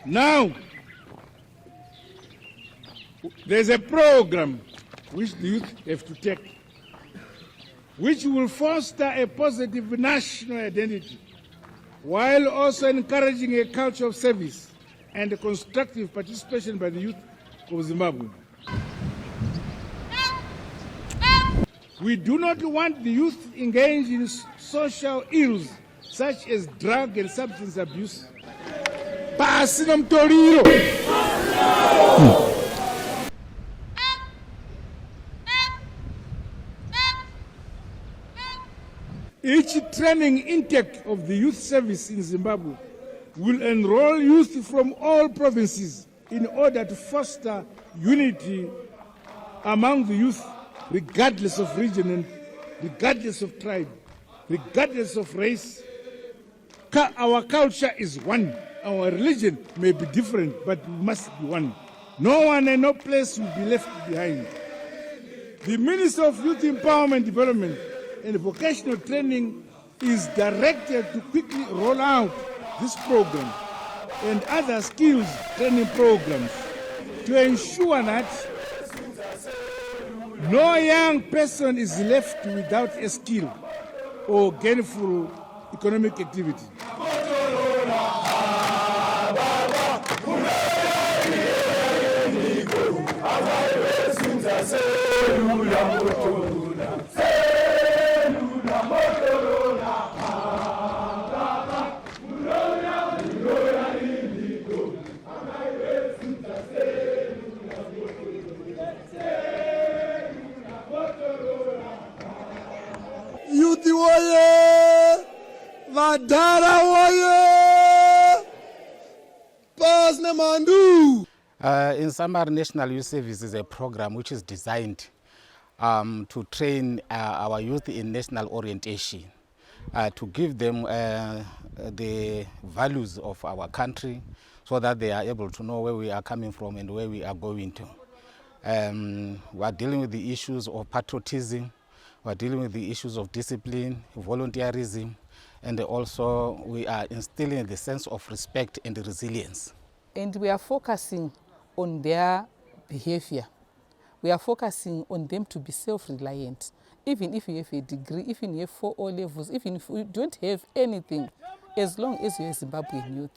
Now, there's a program which the youth have to take, which will foster a positive national identity, while also encouraging a culture of service and constructive participation by the youth of Zimbabwe. We do not want the youth engaged in social ills such as drug and substance abuse. Each training intake of the youth service in Zimbabwe will enroll youth from all provinces in order to foster unity among the youth, regardless of region and regardless of tribe, regardless of race. Our culture is one. Our religion may be different, but we must be one. No one and no place will be left behind. The Minister of Youth Empowerment Development and Vocational Training is directed to quickly roll out this program and other skills training programs to ensure that no young person is left without a skill or gainful economic activity. Youth warrior, Vadara warrior, Pasna Mandu. In summary, National Youth Service is a program which is designed to train our youth in national orientation, to give them the values of our country so that they are able to know where we are coming from and where we are going to. We are dealing with the issues of patriotism, we are dealing with the issues of discipline, volunteerism, and also we are instilling the sense of respect and resilience. And we are focusing on their behavior. We are focusing on them to be self-reliant. Even if you have a degree, even if you have 4 O levels, even if you don't have anything, as long as you're a Zimbabwean youth,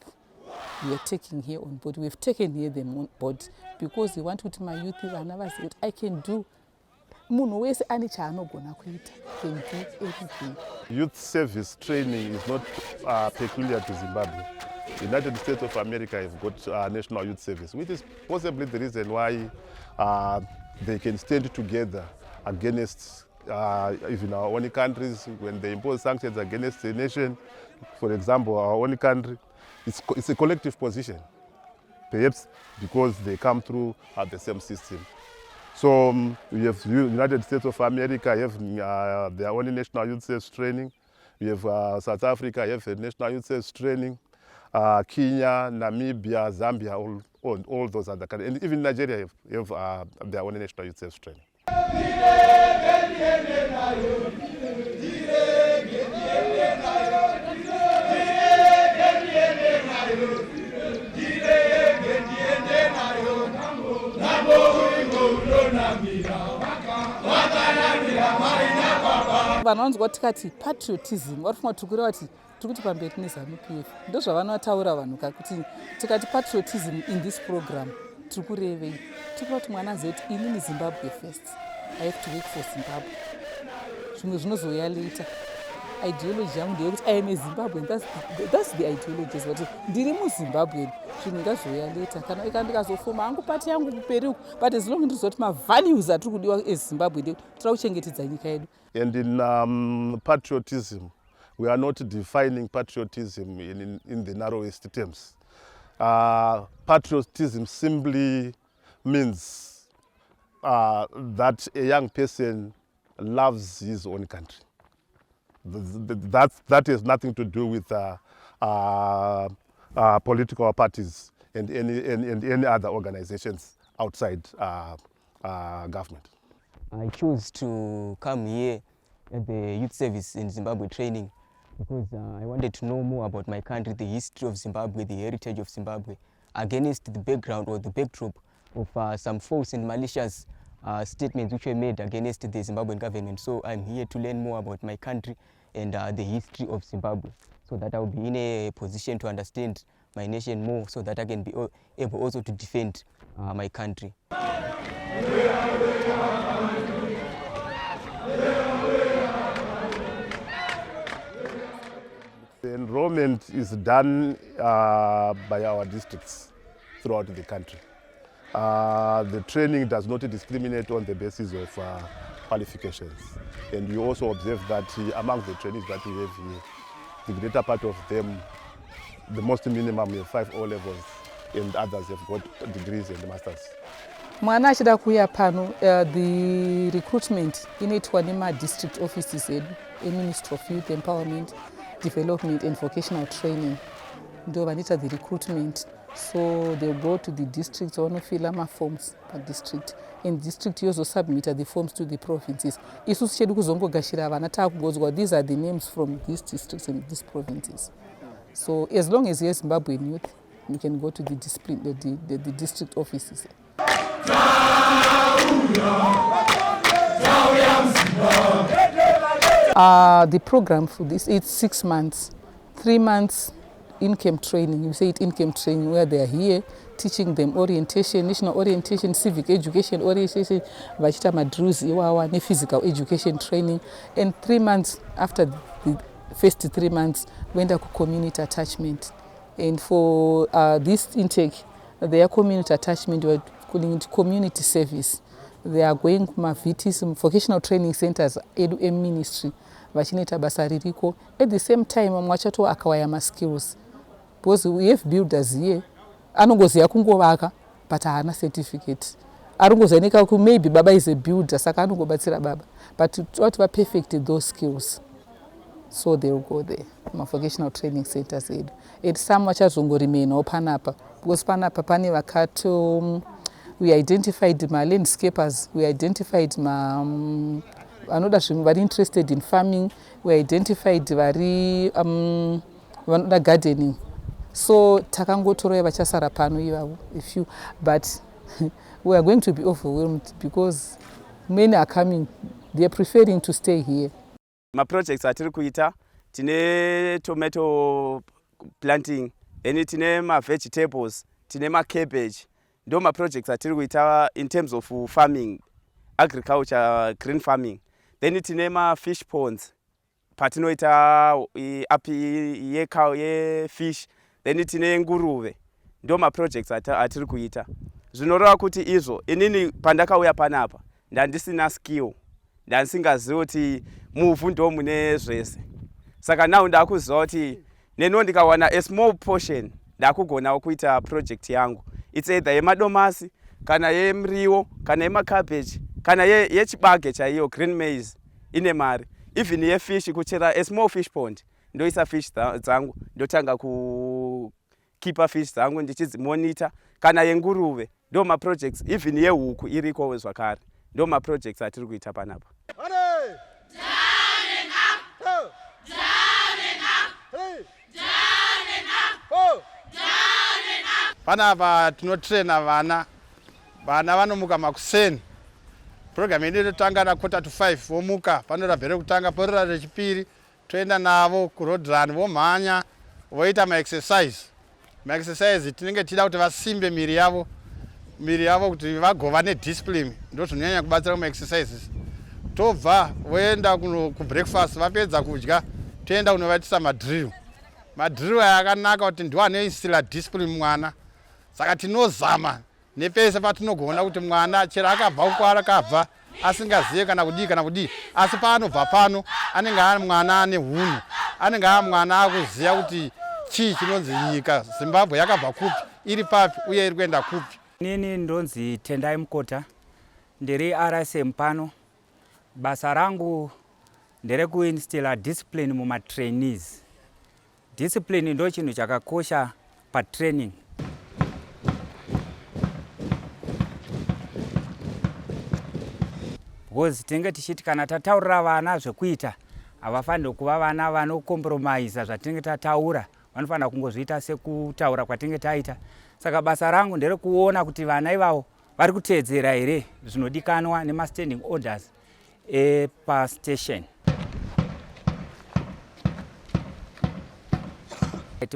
we are taking here on board. We've taken here them on board because we want to my youth, I can do. Can do everything. Youth service training is not peculiar to Zimbabwe. The United States of America have got national youth service, which is possibly the reason why they can stand together against even our own countries when they impose sanctions against a nation. For example, our own country, it's a collective position, perhaps because they come through the same system. So we have the United States of America have their own national youth service training. We have South Africa have a national youth service training. Kenya, Namibia, Zambia, all those other countries, and even Nigeria have their own national youth service training. Vanonzwa tikati patriotism varifuna tukura vati tikuti pamberi neZANU-PF ndozvavanotaura vanhu kuti tikati patriotism in this program tirikurevei tikuti kuti mwana azive kuti inini Zimbabwe first, I have to work for Zimbabwe. Zvimwe zvinozouya later. Ideology yangu ndeyekuti I am a Zimbabwean, that's the ideology, but ndiri muZimbabwe zvinhu ngazvouya later. Kana ikandikazofoma hangu pati yangu kuperi uku, but as long ndiriziva kuti mavalues atiri kudiwa eZimbabwe tiri kuchengetedza nyika yedu. And in patriotism, we are not defining patriotism in the narrowest terms. Patriotism simply means that a young person loves his own country. That has nothing to do with political parties and any other organizations outside government. I chose to come here at the youth service in Zimbabwe training because I wanted to know more about my country, the history of Zimbabwe, the heritage of Zimbabwe, against the background or the backdrop of some false and malicious statements which were made against the Zimbabwean government. So I'm here to learn more about my country and the history of Zimbabwe, so that I'll be in a position to understand my nation more, so that I can be able also to defend my country. The enrollment is done by our districts throughout the country. The training does not discriminate on the basis of qualifications. And you also observe that among the trainees that we have here, the greater part of them, the most minimum have 5 O levels, and others have got degrees and masters. Mwana achida kuuya pano, the recruitment inoitwa nema-district offices edu, Ministry of Youth Empowerment, Development and Vocational Training. Ndo vanoita the recruitment. So they'll go to the districts, fill out forms per district. In district, you also submit the forms to the provinces. These are the names from these districts and these provinces. So as long as you're Zimbabwean youth, you can go to the district offices. The program for this, it's 6 months, 3 months in-camp training. You say it in-camp training, where they are here teaching them orientation, national orientation, civic education orientation, vachita madrills iwawa, physical education training. And 3 months after the first 3 months, we enter community attachment. And for this intake, their community attachment, we're calling it community service. They are going to VTs, vocational training centers, edu ministry, vachineta basa ririko. At the same time, mwachato akawaya ma skills. Because we have builders here, anongoziya kungovaka, but haana certificate. Arongozanika ku maybe baba is a builder, saka anongobatsira baba. But what were perfect those skills. So they will go there. My vocational training centers edu. It's some vachazongorimena panapa. Because panapa pane vakato, we identified my landscapers, we identified my very interested in farming, we identified very gardening. So takangotoreva vachasara pano ivavo if you, but we are going to be overwhelmed because many are coming, they are preferring to stay here. My projects atiri kuita, tine tomato planting, then tine ma vegetables, tine ma cabbage. Ndo ma projects atiri kuita in terms of farming, agriculture, green farming. Then tine ma fish ponds, patinoita api ye cow ye fish. Then tine nguruve. Ndo ma projects atiri kuita. Zvinoreva kuti izvo inini pandakauya panapa ndandisina skill, ndandisingazivi kuti muvhu ndo mune zvese. Saka now ndakuziva kuti neno ndikawana a small portion ndakugonawo kuita project yangu. It's either yemadomasi, kana yemiriwo, kana yemacabbage, kana yechibage chaiyo, green maize, ine mari. Even yefish, kuchera a small fish pond, ndoisa fish zangu, ndotanga keeper fish zangu, ndichizimonitor, kana yenguruve, ndo ma projects, even yehuku iriko zvakare. Ndo ma projects atiri kuita panapa. Panapa tinotraina vana vanomuka makuseni. Program yedu inotanga na 4:45 vomuka, panoda bhere kutanga porora rechipiri, toenda navo ku road run vomhanya, voita ma exercise. Ma exercise tinenge tida kuti vasimbe miri yavo kuti vagova ne discipline, ndo zvinonyanya kubatsira ma exercises. Tobva voenda ku breakfast, vapedza kudya, toenda kunovaitisa madrill. Madrill aya akanaka kuti ndiwo anoisira discipline mwana. Saka tinozama nepese patinogona kuti mwana chera akabva uko akabva asingaziye kana kudii, asi paanobva pano anenge ari mwana ane hunhu, anenge ari mwana akuziya kuti chii chinonzi nyika Zimbabwe yakabva kupi, iri papi uye iri kuenda kupi. Nini ndonzi Tendai Mukota, ndiri RSM pano. Basa rangu ndere kuinstilla discipline muma trainees. Discipline ndo chinhu chakakosha pa training. Because tinenge tichiti kana tataurira vana zvekuita, havafaniri kuva vana vanokompromise zvatinenge tataura, vanofanira kungozviita sekutaura kwatinenge taita. Saka basa rangu ndere kuona kuti vana ivavo vari kuteedzera here zvinodikanwa nema-standing orders epastation.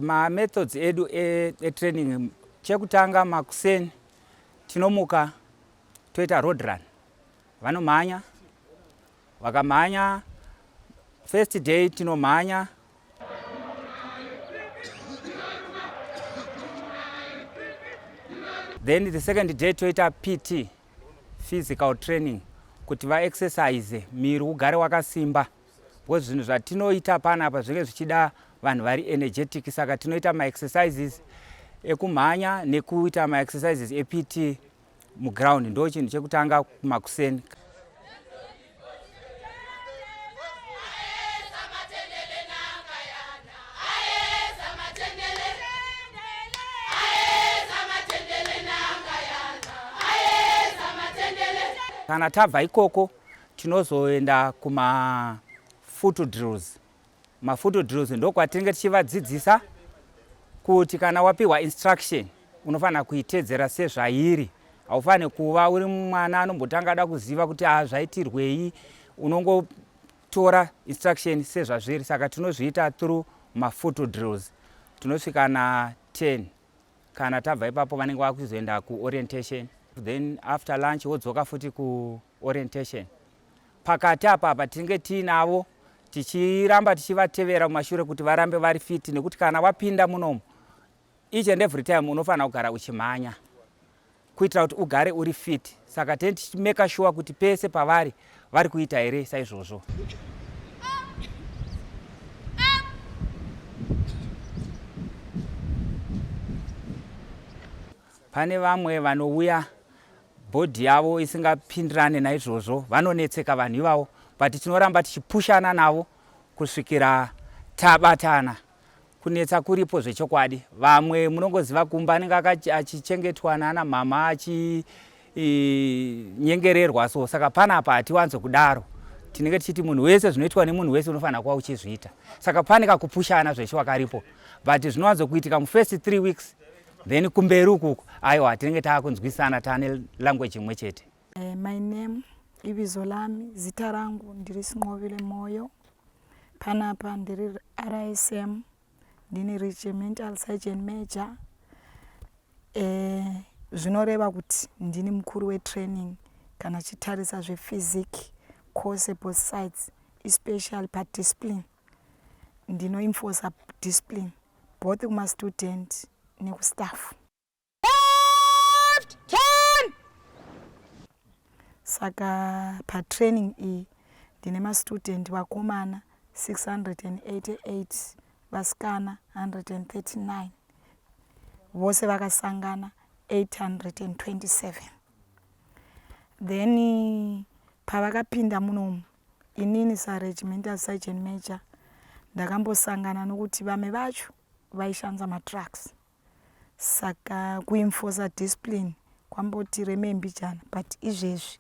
Ma-methods edu e-training, chekutanga makuseni tinomuka toita road run. Vanomhanya, vakamhanya, first day tinomhanya. Then the second day toita PT, physical training, kuti va-exercise miri ugare wakasimba. Because zvinhu zvatinoita panapa zvinenge zvichida vanhu vari energetic, saka tinoita ma-exercises ekumhanya nekuita ma-exercises e-PT muground. Ndo chinhu chekutanga kumakuseni. Kana tabva ikoko tinozoenda kuma-foot drills. Ma-foot drills ndokwatinenge tichivadzidzisa kuti kana wapiwa instruction unofanira kuiteedzera sezvairi. Haufaniri kuva uri mwana anombotanga ada kuziva kuti zvaitirwei, unongotora instruction sezvazviri. Saka tinozviita through ma-foot drills. Tinosvika na10. Kana tabva ipapo vanenge vakuzoenda ku-orientation. Then after lunch wodzoka futi ku-orientation. Pakati apa tinenge tiinavo tichiramba tichivatevera mumashure kuti varambe vari fit, nekuti kana wapinda munomu each and every time unofanira kugara uchimhanya kuitira kuti ugare uri fit. Saka tene tichimeka sure kuti pese pavari vari kuita here saizvozvo. Pane vamwe vanouya bhodhi yavo isingapindirane naizvozvo, vanonetseka vanhu ivavo, but tinoramba tichipushana navo kusvikira tabatana. Kunetsa kuripo zvechokwadi. Vamwe munongoziva kumba anenge achichengetwa nana mama achinyengererwa, so saka panapa hatiwanzo kudaro. Tinenge tichiti munhu wese zvinoitwa nemunhu wese unofanira kuva uchizviita. Saka pane kakupushana zveshe karipo, but zvinowanzo kuitika mu-first 3 weeks. Then kumberi ukuku aiwa tinenge taakunzwisana taane language imwe chete. My name ibizo lami, zita rangu ndiri Sinqobile Moyo. Panapa ndiri RISM, ndini Regimental Sergeant Major. Zvinoreva kuti ndini mukuru wetraining kana chitarisa zve-physic course both sides, especially pa-discipline. Ndinoenforce discipline both kuma-student nekustaff. Saka pa-training iyi ndine ma-student vakomana 688, vasikana 139, vose vakasangana 827. Then pavakapinda munomu inini saregimental sergeant major ndakambosangana nokuti vamwe vacho vaishandisa ma-drugs. Saka kuenforce discipline kwamboti remembijana, but izvezvi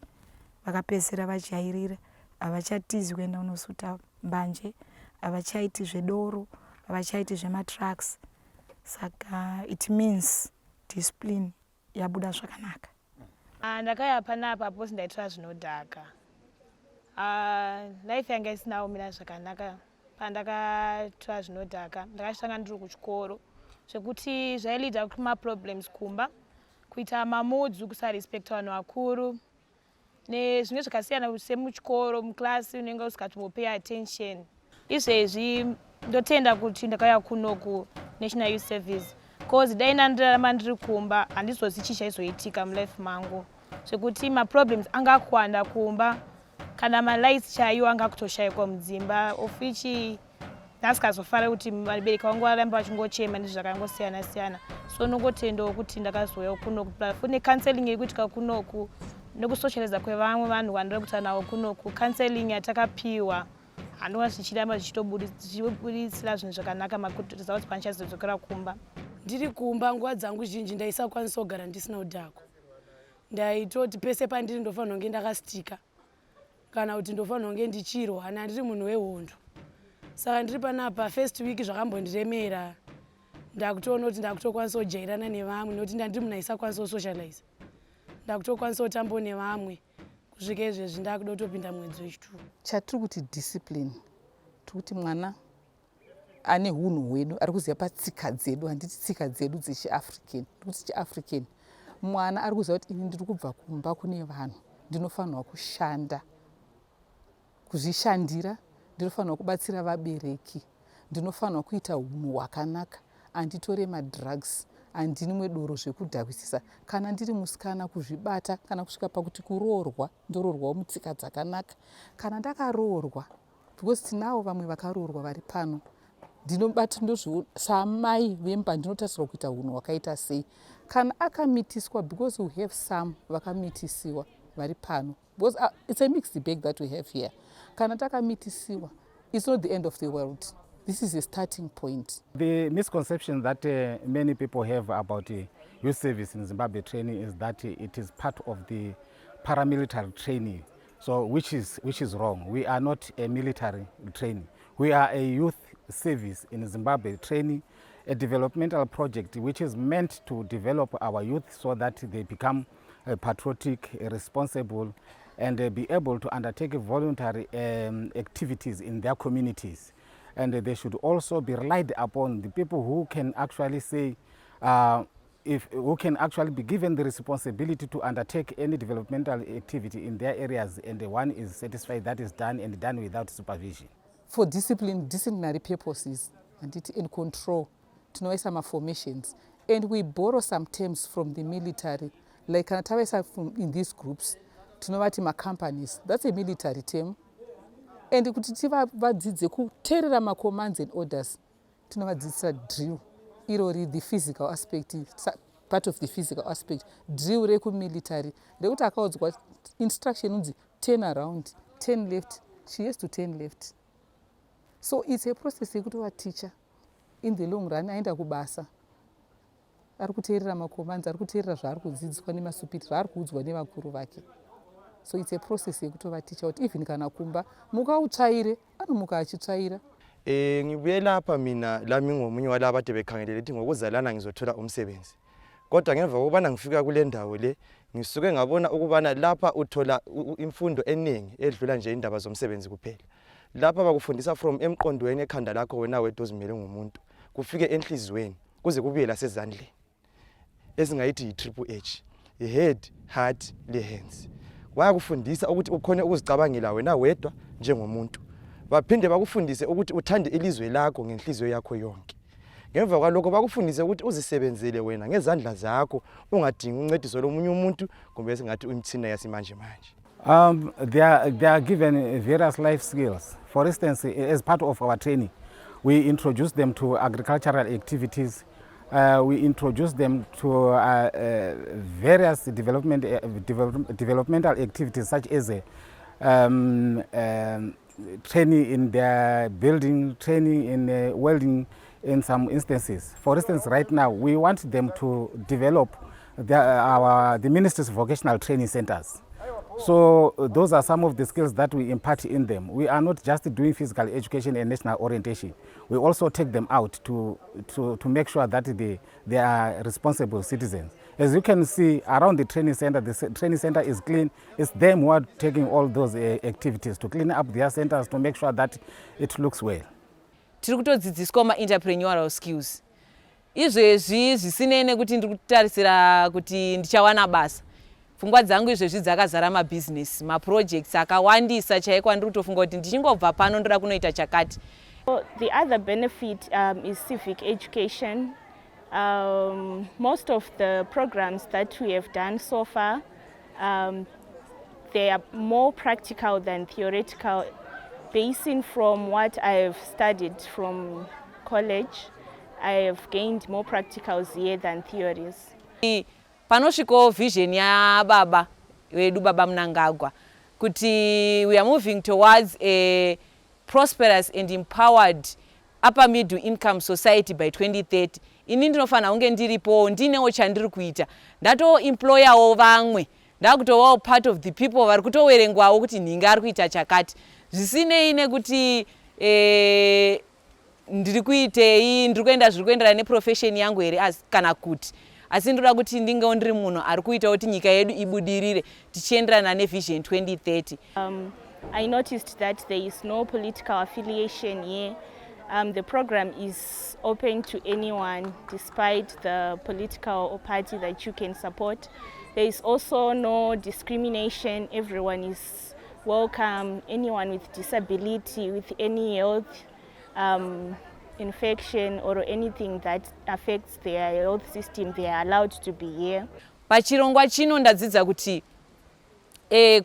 vakapedzisira vajairira, havachatizi kuenda kunosuta mbanje, havachaiti zvedoro, havachaiti zvema-drugs. Saka it means discipline yabuda zvakanaka. Ndakauya panapa posi ndaitira zvinodhaka. Life yanga isina kumira zvakanaka. Pandakatora zvinodhaka ndakasvika ndiri kuchikoro zvekuti zvailidza kuma-problems kumba, kuita mamudzu, kusarespecta vanhu vakuru nezvimwe zvakasiyana semuchikoro, muklasi unenge usingatombopay attention. Izvezvi ndotenda kuti ndakauya kuno ku-National Youth Service cause dai ndandirarama ndiri kumba handizozivi chii chaizoitika mulife mangu, zvekuti ma-problems anga kuwanda kumba, kana ma-lights chaiwo anga kutoshayikwa mudzimba, of which ndasikazofara kuti vabereki vangu varamba vachingochema nezvakangosiyana siyana. So nongotendawo kuti ndakazouya kunoku, futi counseling iri kuitika kunoku nekusocializa kwevamwe vanhu vandiri kuita navo kunoku. Counseling yatakapiwa handinoona zvichiramba zvichibuditsira zvinhu zvakanaka makuti tiziva kuti pandichazodzokera kumba. Ndiri kumba nguva dzangu zhinji ndaisakwanisa kugara ndisina udhako. Ndaitoti pese pandiri ndofanira kunge ndakasitika kana kuti ndofanira kunge ndichirwa, handiri munhu wehondo. Saka ndiri panapa first week zvakambondiremera, ndakutoona kuti ndakutokwanisa kujairana nevamwe nokuti ndandiri munhu aisakwanisa kusocialize. Ndakutokwanisa kutambawo nevamwe kusvika izvezvi ndakuda kutopinda mwedzi wechituru. Chatiri kuti discipline, tiri kuti mwana ane hunhu hwedu ari kuziva patsika dzedu, handiti tsika dzedu dzechiafrican, kuti chiafrican. Mwana ari kuziva kuti ini ndiri kubva kumba kune vanhu, ndinofanirwa kushanda, kuzvishandira, ndinofanirwa kubatsira vabereki, ndinofanirwa kuita hunhu hwakanaka, handitore madrugs, handinwe doro zvekudhakwisisa. Kana ndiri musikana kuzvibata, kana kusvika pakuti kuroorwa, ndoroorwawo mutsika dzakanaka. Kana ndakaroorwa, because tinavo vamwe vakaroorwa vari pano, ndinobata samai vemba ndinotarisirwa kuita hunhu hwakaita sei. Kana akamitiswa, because we have some vakamitisiwa vari pano, because it's a mixed bag that we have here. Kana takamitisiwa, it's not the end of the world. This is a starting point. The misconception that many people have about youth service in Zimbabwe training is that it is part of the paramilitary training, so which is wrong. We are not a military training. We are a youth service in Zimbabwe training, a developmental project which is meant to develop our youth so that they become patriotic, responsible, and be able to undertake voluntary activities in their communities. And they should also be relied upon, the people who can actually say, who can actually be given the responsibility to undertake any developmental activity in their areas, and the one is satisfied that is done and done without supervision. For disciplinary purposes, and it in control, to know some formations, and we borrow some terms from the military, like in these groups, to know what companies, that's a military term. And kuti tivadzidze kuteerera ma-commands and orders, tinovadzidza drill, irori the physical aspect, part of the physical aspect. Drill rekumilitary, rekuti akaudzwa instruction unzi 10 around, 10 left, she has to 10 left. So it's a process yekuti teacher in the long run aenda kubasa, ari kuteerera ma-commands, ari kuteerera zvaari kudzidziswa nemasupiti, zvaari kuudzwa nevakuru vake. So it's a process yekutova teacher kuti even kana kumba mukautsvaire anomuka achitsvaira. Ngibuye lapha mina lami ngomunye walabo ade bekhangelele ukuthi ngokuzalana ngizothola umsebenzi. Kodwa ngemva kokubana ngifika kule ndawo le ngisuke ngabona ukubana lapha uthola imfundo eningi edlula nje indaba zomsebenzi kuphela. Lapha bakufundisa from emqondweni ekhanda lakho wena wedwa ozimele ngomuntu kufike enhlizweni kuze kubuye lasezandleni. Esingayithi yi-triple H, i-head, heart, le-hands. Bayakufundisa ukuthi ukhone ukuzicabangela wena wedwa njengomuntu. Baphinde bakufundise ukuthi uthande ilizwe lakho ngenhliziyo yakho yonke. Ngemva kwalokho bakufundise ukuthi uzisebenzele wena ngezandla zakho, ungadingi uncediso lomunye umuntu kumbe esingathi imithina yasimanje manje. They are given various life skills. For instance, as part of our training, we introduce them to agricultural activities. We introduce them to various developmental activities such as training in their building, training in welding in some instances. For instance, right now, we want them to develop the Ministry's vocational training centers. So those are some of the skills that we impart in them. We are not just doing physical education and national orientation. We also take them out to make sure that they are responsible citizens. As you can see around the training center is clean. It's them who are taking all those activities to clean up their centers to make sure that it looks well. Tiri kutodzidziswa ma-entrepreneurial skills. Izvezvi zvisinei kuti ndiri kutarisira kuti ndichawana basa. Pfungwa dzangu izvezvi dzakazara mabusiness, maprojects akawandisa chaiko andiri kutofunga kuti ndichingobva pano ndoda kunoita chakati. The other benefit is civic education. Most of the programs that we have done so far, they are more practical than theoretical. Basing from what I have studied from college, I have gained more practicals here than theories. Panosvikawo vision yaBaba wedu Baba Mnangagwa kuti we are moving towards a prosperous and empowered upper middle income society by 2030. Ini ndinofanira kunge ndiripo ndinewo chandiri kuita ndatoemployawo vamwe ndakutovawo part of the people vari kutowerengwawo kuti nhinga ari kuita chakati zvisinei nekuti ndiri kuitei, ndiri kuenda zviri kuenderana neprofession yangu here kana kuti. Asi ndoda kuti ndingewo ndiri munhu ari kuita kuti nyika yedu ibudirire tichienderana nevision 2030. I noticed that there is no political affiliation here. The program is open to anyone despite the political party that you can support. There is also no discrimination. Everyone is welcome. Anyone with disability, with any health infection or anything that affects their health system, they are allowed to be here. Pachirongwa chino ndadzidza kuti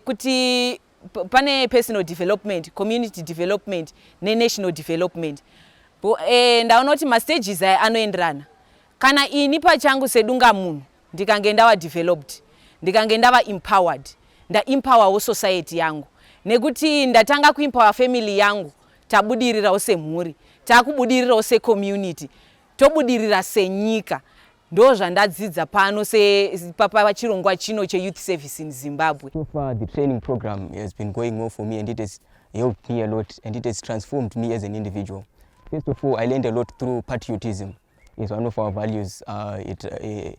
kuti pane personal development, community development national development. Ndaona kuti mastages aya anoenderana. Kana ini pachangu sedunga munhu ndikange ndava developed, ndikange ndava empowered, empower society yangu, nekuti ndatanga kuempower family yangu, tabudirirawo semhuri, takubudirirawo secommunity, tobudirira senyika. Ndo zvandadzidza pano pachirongwa chino che-youth service in Zimbabwe. So far the training program has been going well for me, and it has helped me a lot, and it has transformed me as an individual. First of all, I learned a lot through patriotism. It's one of our values here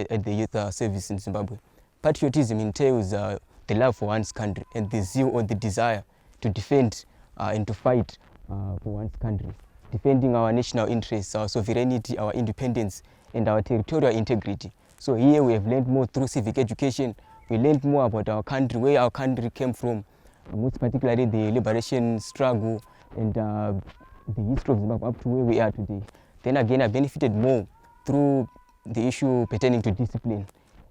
at the youth service in Zimbabwe. Patriotism entails the love for one's country and the zeal or the desire to defend and to fight for one's country, defending our national interests, our sovereignty, our independence, and our territorial integrity. So here we have learned more through civic education. We learned more about our country, where our country came from, most particularly the liberation struggle and the history of Zimbabwe up to where we are today. Then again, I benefited more through the issue pertaining to discipline.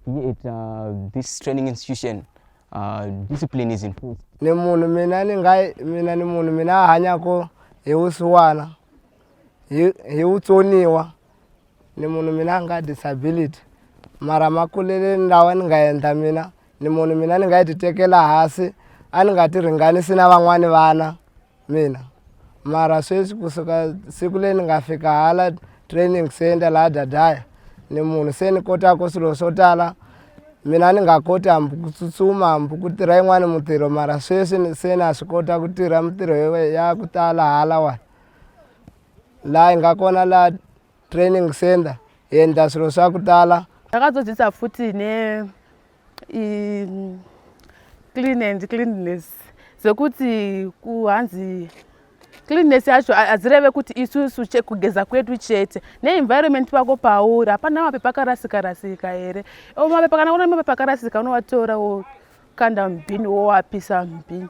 Here at this training institution, discipline is enforced. Mina hanyako eusuwana eutsoniwa ni munhu mina nga disability mara makulele ndawa ni nga endla mina ni munhu mina ni nga titekela hasi a ni nga tiringanisi na van'wani vana mina. Mara sweswi kusuka siku leyi ni nga fika hala training center laha Dadaya ni munhu se ni kotaka swilo swo tala. Mina ni nga koti hambi ku tsutsuma, hambi ku tirha yin'wana mintirho, mara sweswi se na swi kota ku tirha mintirho ya ku tala hala laha hi nga kona laha training center hi endla swilo swa ku tala. Ndakazodzidza futi cleanliness zekuti kuhanzi cleanliness yacho azireve kuti isusu kugeza kwetu chete neenvironment pako pauri hapana mapepa akarasika here. Mapepa kana una mapepa akarasika unowatora wokanda mubhini wowapisa mubhini.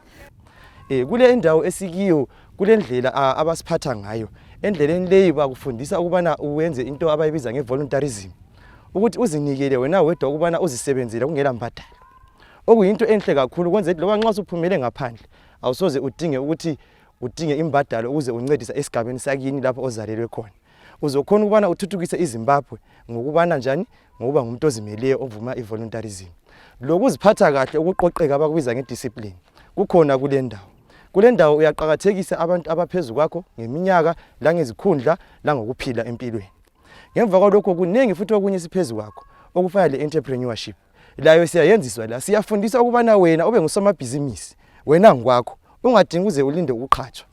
Kule indawo esikiyo kule ndlela abasiphatha ngayo. Endleleni leyi bakufundisa ukubana uwenze into abayibiza ngevoluntarism, ukuthi uzinikele wena wedwa ukubana uzisebenzele kungela mbadalo, okuyinto enhle kakhulu kwenza ukuthi loba nxa usuphumele ngaphandle awusoze udinge ukuthi udinge imbadalo ukuze uncedisa esigabeni sakini lapho ozalelwe khona. Uzokhona ukubana uthuthukise iZimbabwe ngokubana njani, ngokuba ngumuntu ozimeleyo ovuma ivoluntarism. Lokuziphatha kahle ukuqoqeka abakubiza ngediscipline kukhona kule ndawo. Kule ndawo uyaqhakathekisa abantu abaphezulu kwakho ngeminyaka la ngezikhundla la ngokuphila empilweni. Ngemva kwalokho kunengi futhi okunye siphezulu kwakho okufana le-entrepreneurship. Layo siyayenziswa la, siyafundisa ukubana wena ube ngusomabhizinisi wena ngokwakho, ungadingi uze ulinde ukuqhatshwa,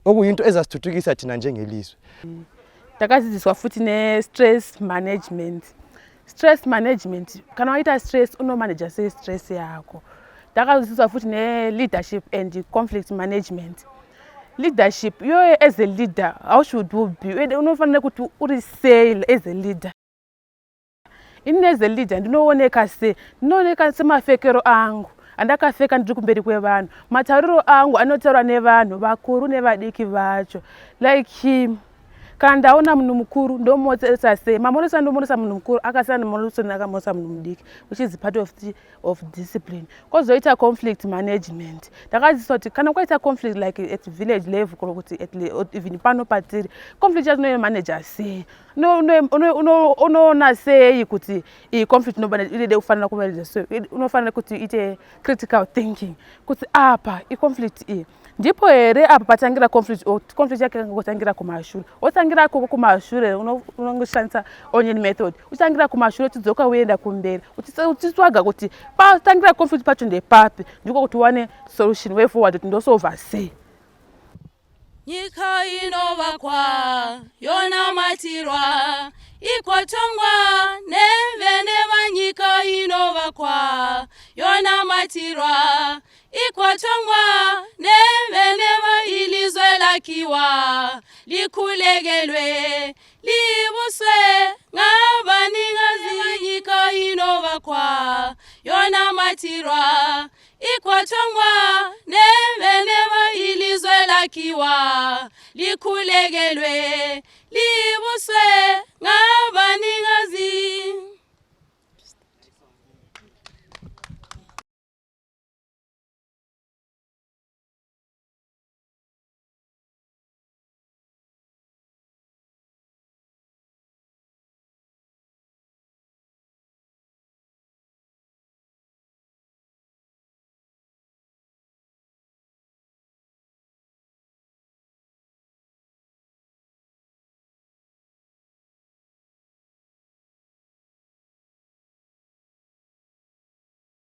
okuyinto ezasithuthukisa thina njengelizwe. Ndakadzidziswa futhi ne-stress management. Stress management, kana waita stress unomanager sei stress yako. Ndakadzidziswa futhi ne-leadership and conflict management. Leadership, you as a leader, how should you be? Unofanele kuti uri sei as a leader. Ini as a leader ndinooneka semafekero angu. Andakafeka ndiri kumberi kwevanhu. Matauriro angu anotaurwa nevanhu vakuru nevadiki vacho. Like kana ndaona munhu mukuru ndomutsa sei. Mamonesa ndomutsa munhu mukuru akasiyana nemonesa ndakamutsa munhu mudiki, which is part of discipline. Kozoita conflict management. Ndakadzidziswa kuti kana kwaita conflict like at village level kana kuti even pano patiri, conflict yacho manager sei. Unoona sei kuti i conflict inoda kufanira kumanage sei. Unofanira kuti ite critical thinking kuti apa i conflict iyi ndipo here apa patangira conflict yake ngotangira kumashure. Otangira kumashure unongoshandisa onion method. Utangira kumashure tidzoka uenda kumberi. Uchitsvaga kuti patangira conflict pacho ndepapi ndiko kuti wane solution way forward kuti ndosolve sei. nyika inovakwa yonamatirwa ikotongwa neveneva nyika inovakwa yonamatirwa ikotongwa neveneva ilizwe lakiwa likulegelwe libuswe ngabanikazi nyika inovakwa yonamatirwa ikotongwa neveneva ilizwe lakiwa likulegelwe